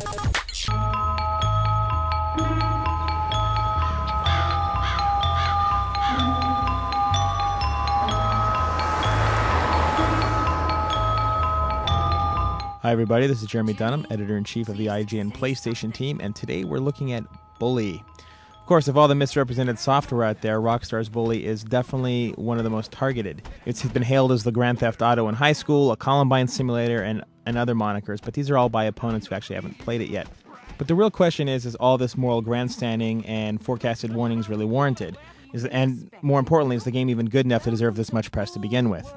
Hi everybody, this is Jeremy Dunham, Editor-in-Chief of the IGN PlayStation team, and today we're looking at Bully. Of course, of all the misrepresented software out there, Rockstar's Bully is definitely one of the most targeted. It's been hailed as the Grand Theft Auto in high school, a Columbine simulator, and other monikers, but these are all by opponents who actually haven't played it yet. But the real question is all this moral grandstanding and forecasted warnings really warranted? And more importantly, is the game even good enough to deserve this much press to begin with?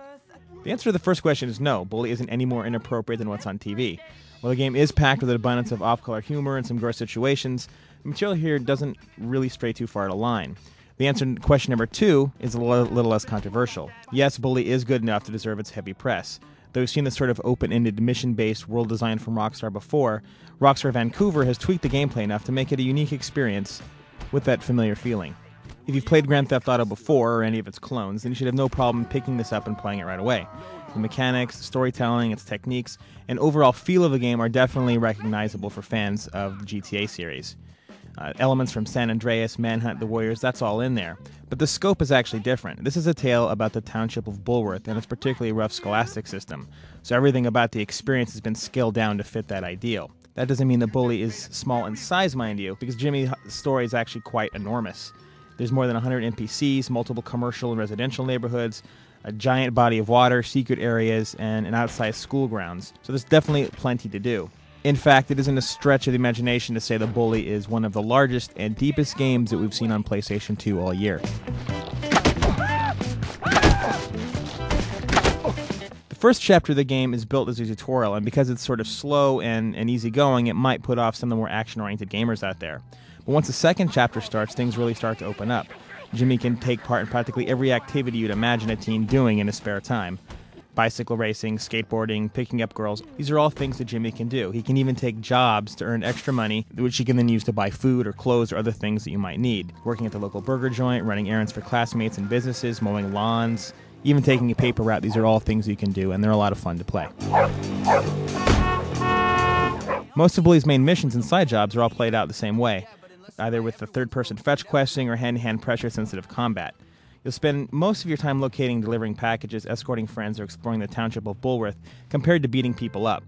The answer to the first question is no. Bully isn't any more inappropriate than what's on TV. While the game is packed with an abundance of off-color humor and some gross situations, the material here doesn't really stray too far to line. The answer to question number 2 is a little less controversial. Yes, Bully is good enough to deserve its heavy press. Though we've seen this sort of open-ended, mission-based world design from Rockstar before, Rockstar Vancouver has tweaked the gameplay enough to make it a unique experience with that familiar feeling. If you've played Grand Theft Auto before, or any of its clones, then you should have no problem picking this up and playing it right away. The mechanics, the storytelling, its techniques, and overall feel of the game are definitely recognizable for fans of the GTA series. Elements from San Andreas, Manhunt, The Warriors, that's all in there. But the scope is actually different. This is a tale about the township of Bulworth and its particularly rough scholastic system, so everything about the experience has been scaled down to fit that ideal. That doesn't mean that Bully is small in size, mind you, because Jimmy's story is actually quite enormous. There's more than 100 NPCs, multiple commercial and residential neighborhoods, a giant body of water, secret areas, and an outside school grounds. So there's definitely plenty to do. In fact, it isn't a stretch of the imagination to say that Bully is one of the largest and deepest games that we've seen on PlayStation 2 all year. The first chapter of the game is built as a tutorial, and because it's sort of slow and easygoing, it might put off some of the more action-oriented gamers out there. But once the second chapter starts, things really start to open up. Jimmy can take part in practically every activity you'd imagine a teen doing in his spare time. Bicycle racing, skateboarding, picking up girls, these are all things that Jimmy can do. He can even take jobs to earn extra money, which he can then use to buy food or clothes or other things that you might need. Working at the local burger joint, running errands for classmates and businesses, mowing lawns, even taking a paper route, these are all things you can do, and they're a lot of fun to play. Most of Bully's main missions and side jobs are all played out the same way, either with the third-person fetch questing or hand-to-hand pressure-sensitive combat. You'll spend most of your time locating, delivering packages, escorting friends, or exploring the township of Bulworth, compared to beating people up.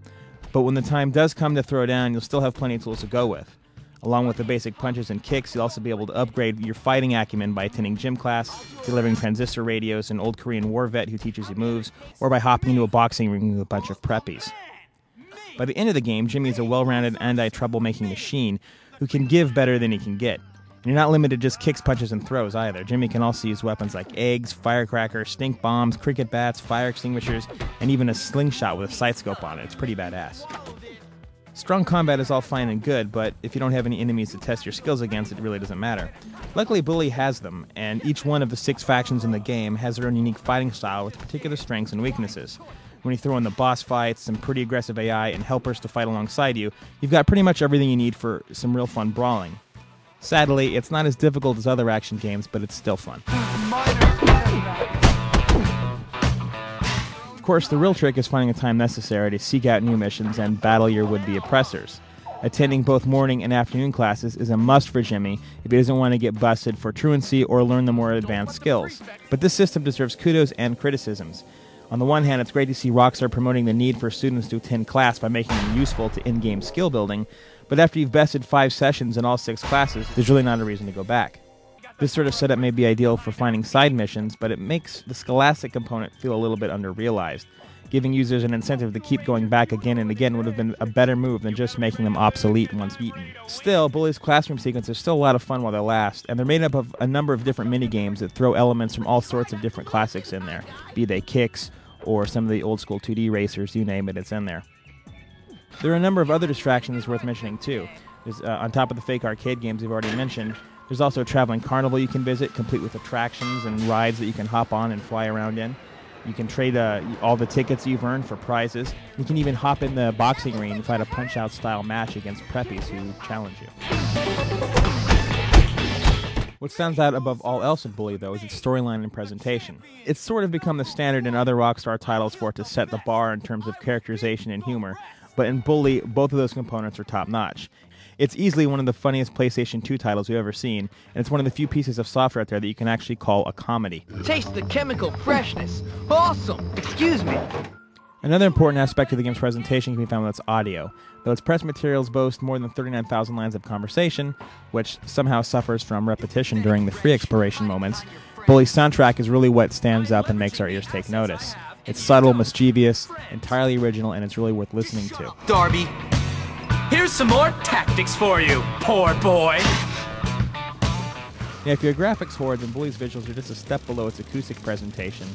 But when the time does come to throw down, you'll still have plenty of tools to go with. Along with the basic punches and kicks, you'll also be able to upgrade your fighting acumen by attending gym class, delivering transistor radios, an old Korean war vet who teaches you moves, or by hopping into a boxing ring with a bunch of preppies. By the end of the game, Jimmy is a well-rounded anti-troublemaking machine who can give better than he can get. And you're not limited to just kicks, punches, and throws either. Jimmy can also use weapons like eggs, firecrackers, stink bombs, cricket bats, fire extinguishers, and even a slingshot with a sight scope on it. It's pretty badass. Strong combat is all fine and good, but if you don't have any enemies to test your skills against, it really doesn't matter. Luckily, Bully has them, and each one of the 6 factions in the game has their own unique fighting style with particular strengths and weaknesses. When you throw in the boss fights, some pretty aggressive AI, and helpers to fight alongside you, you've got pretty much everything you need for some real fun brawling. Sadly, it's not as difficult as other action games, but it's still fun. Of course, the real trick is finding the time necessary to seek out new missions and battle your would-be oppressors. Attending both morning and afternoon classes is a must for Jimmy if he doesn't want to get busted for truancy or learn the more advanced skills. But this system deserves kudos and criticisms. On the one hand, it's great to see Rockstar promoting the need for students to attend class by making them useful to in-game skill building, but after you've bested 5 sessions in all 6 classes, there's really not a reason to go back. This sort of setup may be ideal for finding side missions, but it makes the scholastic component feel a little bit under-realized. Giving users an incentive to keep going back again and again would have been a better move than just making them obsolete once beaten. Still, Bully's classroom sequences are still a lot of fun while they last, and they're made up of a number of different mini-games that throw elements from all sorts of different classics in there, be they kicks, or some of the old-school 2D racers, you name it, it's in there. There are a number of other distractions worth mentioning, too. There's, on top of the fake arcade games we've already mentioned, there's also a traveling carnival you can visit, complete with attractions and rides that you can hop on and fly around in. You can trade all the tickets you've earned for prizes. You can even hop in the boxing ring and fight a punch-out style match against preppies who challenge you. What stands out above all else in Bully, though, is its storyline and presentation. It's sort of become the standard in other Rockstar titles for it to set the bar in terms of characterization and humor, but in Bully, both of those components are top-notch. It's easily one of the funniest PlayStation 2 titles we've ever seen, and it's one of the few pieces of software out there that you can actually call a comedy. Taste the chemical freshness. Awesome! Excuse me. Another important aspect of the game's presentation can be found with its audio. Though its press materials boast more than 39,000 lines of conversation, which somehow suffers from repetition during the free exploration moments, Bully's soundtrack is really what stands up and makes our ears take notice. It's subtle, mischievous, entirely original, and it's really worth listening to. Darby, here's some more tactics for you, poor boy. Now, if you're a graphics whore, then Bully's visuals are just a step below its acoustic presentation.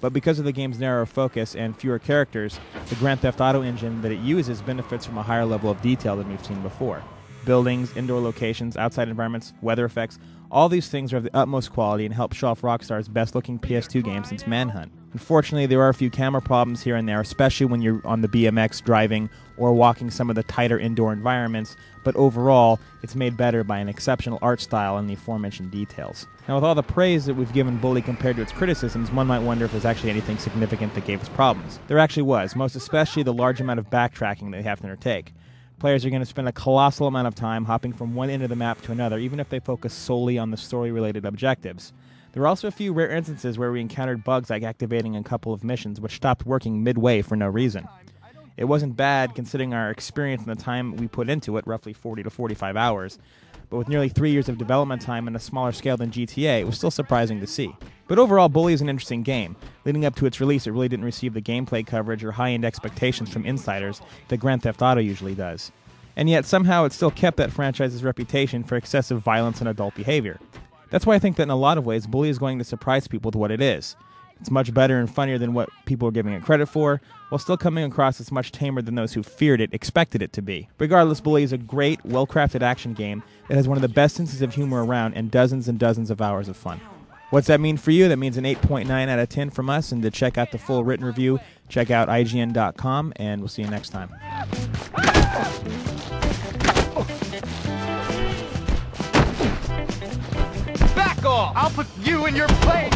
But because of the game's narrower focus and fewer characters, the Grand Theft Auto engine that it uses benefits from a higher level of detail than we've seen before. Buildings, indoor locations, outside environments, weather effects, all these things are of the utmost quality and help show off Rockstar's best-looking PS2 game since Manhunt. Unfortunately, there are a few camera problems here and there, especially when you're on the BMX driving or walking some of the tighter indoor environments, but overall, it's made better by an exceptional art style and the aforementioned details. Now, with all the praise that we've given Bully compared to its criticisms, one might wonder if there's actually anything significant that gave us problems. There actually was, most especially the large amount of backtracking they have to undertake. Players are going to spend a colossal amount of time hopping from one end of the map to another, even if they focus solely on the story-related objectives. There were also a few rare instances where we encountered bugs like activating a couple of missions, which stopped working midway for no reason. It wasn't bad considering our experience and the time we put into it, roughly 40 to 45 hours, but with nearly 3 years of development time and a smaller scale than GTA, it was still surprising to see. But overall, Bully is an interesting game. Leading up to its release, it really didn't receive the gameplay coverage or high-end expectations from insiders that Grand Theft Auto usually does. And yet, somehow, it still kept that franchise's reputation for excessive violence and adult behavior. That's why I think that in a lot of ways, Bully is going to surprise people with what it is. It's much better and funnier than what people are giving it credit for, while still coming across as much tamer than those who feared it expected it to be. Regardless, Bully is a great, well-crafted action game that has one of the best senses of humor around and dozens of hours of fun. What's that mean for you? That means an 8.9 out of 10 from us, and to check out the full written review, check out IGN.com, and we'll see you next time. Back off! I'll put you in your place!